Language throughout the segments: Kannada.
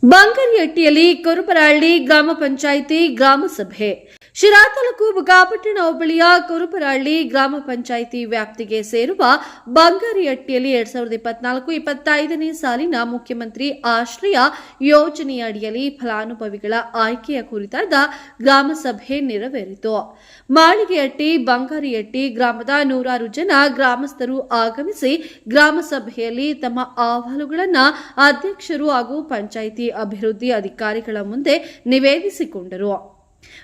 ಬಂಗರಿಹಟ್ಟಿಯಲ್ಲಿ ಕುರುಬರಹಳ್ಳಿ ಗ್ರಾಮ ಪಂಚಾಯಿತಿ ಗ್ರಾಮ ಸಭೆ. ಶಿರಾ ತಾಲೂಕು ಬುಗಾಪಟ್ಟಣ ಹೋಬಳಿಯ ಕುರುಬರಹಳ್ಳಿ ಗ್ರಾಮ ಪಂಚಾಯಿತಿ ವ್ಯಾಪ್ತಿಗೆ ಸೇರುವ ಬಂಗರಿಹಟ್ಟಿಯಲ್ಲಿ 2024-25ನೇ ಸಾಲಿನ ಮುಖ್ಯಮಂತ್ರಿ ಆಶ್ರಯ ಯೋಜನೆಯಡಿಯಲ್ಲಿ ಫಲಾನುಭವಿಗಳ ಆಯ್ಕೆಯ ಕುರಿತಾದ ಗ್ರಾಮ ಸಭೆ ನೆರವೇರಿತು. ಮಾಳಿಗೆಹಟ್ಟಿ, ಬಂಗಾರಿಹಟ್ಟಿ ಗ್ರಾಮದ ನೂರಾರು ಜನ ಗ್ರಾಮಸ್ಥರು ಆಗಮಿಸಿ ಗ್ರಾಮ ಸಭೆಯಲ್ಲಿ ತಮ್ಮ ಅಹವಾಲುಗಳನ್ನು ಅಧ್ಯಕ್ಷರು ಹಾಗೂ ಪಂಚಾಯಿತಿ ಅಭಿವೃದ್ಧಿ ಅಧಿಕಾರಿಗಳ ಮುಂದೆ ನಿವೇದಿಸಿಕೊಂಡರು.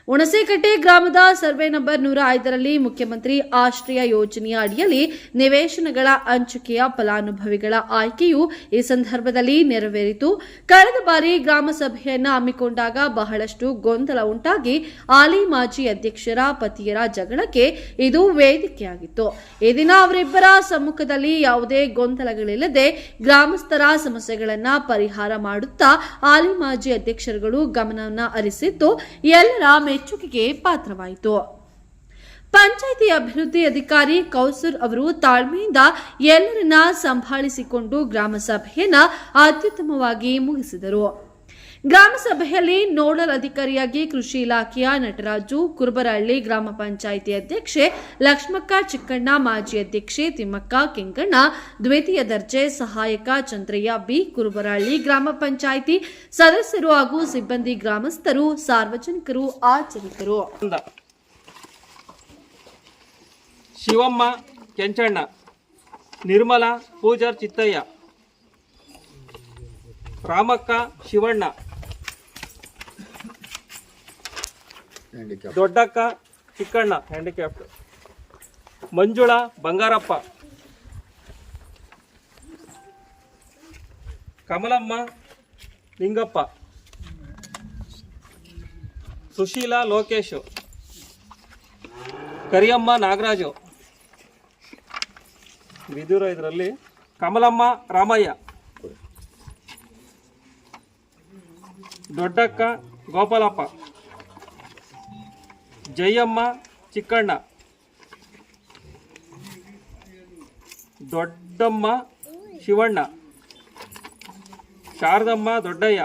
ಹುಣಸೇಕಟ್ಟೆ ಗ್ರಾಮದ ಸರ್ವೆ ನಂಬರ್ 105ರಲ್ಲಿ ಮುಖ್ಯಮಂತ್ರಿ ಆಶ್ರಯ ಯೋಜನೆಯ ಅಡಿಯಲ್ಲಿ ನಿವೇಶನಗಳ ಹಂಚಿಕೆಯ ಫಲಾನುಭವಿಗಳ ಆಯ್ಕೆಯು ಈ ಸಂದರ್ಭದಲ್ಲಿ ನೆರವೇರಿತು. ಕಳೆದ ಬಾರಿ ಗ್ರಾಮ ಸಭೆಯನ್ನು ಹಮ್ಮಿಕೊಂಡಾಗ ಬಹಳಷ್ಟು ಗೊಂದಲ ಉಂಟಾಗಿ ಹಾಲಿ ಮಾಜಿ ಅಧ್ಯಕ್ಷರ ಪತಿಯರ ಜಗಳಕ್ಕೆ ಇದು ವೇದಿಕೆಯಾಗಿತ್ತು. ಈ ದಿನ ಅವರಿಬ್ಬರ ಸಮ್ಮುಖದಲ್ಲಿ ಯಾವುದೇ ಗೊಂದಲಗಳಿಲ್ಲದೆ ಗ್ರಾಮಸ್ಥರ ಸಮಸ್ಯೆಗಳನ್ನು ಪರಿಹಾರ ಮಾಡುತ್ತಾ ಹಾಲಿ ಮಾಜಿ ಅಧ್ಯಕ್ಷರುಗಳು ಗಮನವನ್ನು ಹರಿಸಿದ್ದು ಎಲ್ಲರ ಮೆಚ್ಚುಗೆಗೆ ಪಾತ್ರವಾಯಿತು. ಪಂಚಾಯಿತಿ ಅಭಿವೃದ್ಧಿ ಅಧಿಕಾರಿ ಕೌಸರ್ ಅವರು ತಾಳ್ಮೆಯಿಂದ ಎಲ್ಲರನ್ನ ಸಂಭಾಳಿಸಿಕೊಂಡು ಗ್ರಾಮ ಸಭೆಯನ್ನು ಅತ್ಯುತ್ತಮವಾಗಿ ಮುಗಿಸಿದರು. ಗ್ರಾಮ ಸಭೆಯಲ್ಲಿ ನೋಡಲ್ ಅಧಿಕಾರಿಯಾಗಿ ಕೃಷಿ ಇಲಾಖೆಯ ನಟರಾಜು, ಕುರುಬರಹಳ್ಳಿ ಗ್ರಾಮ ಪಂಚಾಯಿತಿ ಅಧ್ಯಕ್ಷೆ ಲಕ್ಷ್ಮಕ್ಕ ಚಿಕ್ಕಣ್ಣ, ಮಾಜಿ ಅಧ್ಯಕ್ಷೆ ತಿಮ್ಮಕ್ಕ ಕೆಂಗಣ್ಣ, ದ್ವಿತೀಯ ದರ್ಜೆ ಸಹಾಯಕ ಚಂದ್ರಯ್ಯ ಬಿ, ಕುರುಬರಹಳ್ಳಿ ಗ್ರಾಮ ಪಂಚಾಯಿತಿ ಸದಸ್ಯರು ಹಾಗೂ ಸಿಬ್ಬಂದಿ, ಗ್ರಾಮಸ್ಥರು, ಸಾರ್ವಜನಿಕರು ಹಾಜರಿದ್ದರು. ಶಿವಮ್ಮ ಕೆಂಚಣ್ಣ, ನಿರ್ಮಲಾ ಪೂಜಾರ್ ಚಿತ್ತಯ್ಯ, ರಾಮಕ್ಕ ಶಿವಣ್ಣ, ದೊಡ್ಡಕ್ಕ ಚಿಕ್ಕಣ್ಣ ಹ್ಯಾಂಡಿಕ್ಯಾಪ್ಟ್, ಮಂಜುಳಾ ಬಂಗಾರಪ್ಪ, ಕಮಲಮ್ಮ ಲಿಂಗಪ್ಪ, ಸುಶೀಲಾ ಲೋಕೇಶ್, ಕರಿಯಮ್ಮ ನಾಗರಾಜು, ಬಿದೂರ ಇದರಲ್ಲಿ ಕಮಲಮ್ಮ ರಾಮಯ್ಯ, ದೊಡ್ಡಕ್ಕ ಗೋಪಾಲಪ್ಪ, ಜಯಮ್ಮ ಚಿಕ್ಕಣ್ಣ, ದೊಡ್ಡಮ್ಮ ಶಿವಣ್ಣ, ಶಾರದಮ್ಮ ದೊಡ್ಡಯ್ಯ,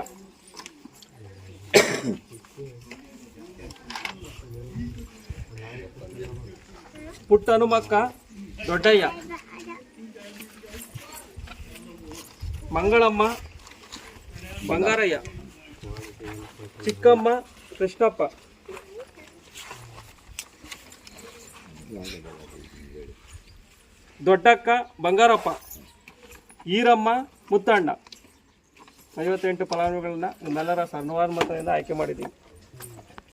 ಪುಟ್ಟನುಮಕ್ಕ ದೊಡ್ಡಯ್ಯ, ಮಂಗಳಮ್ಮ ಬಂಗಾರಯ್ಯ, ಚಿಕ್ಕಮ್ಮ ಕೃಷ್ಣಪ್ಪ, ದೊಡ್ಡಕ್ಕ ಬಂಗಾರಪ್ಪ, ಈರಮ್ಮ ಮುತ್ತಣ್ಣ. 58 ಫಲಾನುಭವಿಗಳನ್ನ ನಿಮ್ಮೆಲ್ಲರ ಸರ್ವಾನುಮತದಿಂದ ಆಯ್ಕೆ ಮಾಡಿದ್ದೀವಿ.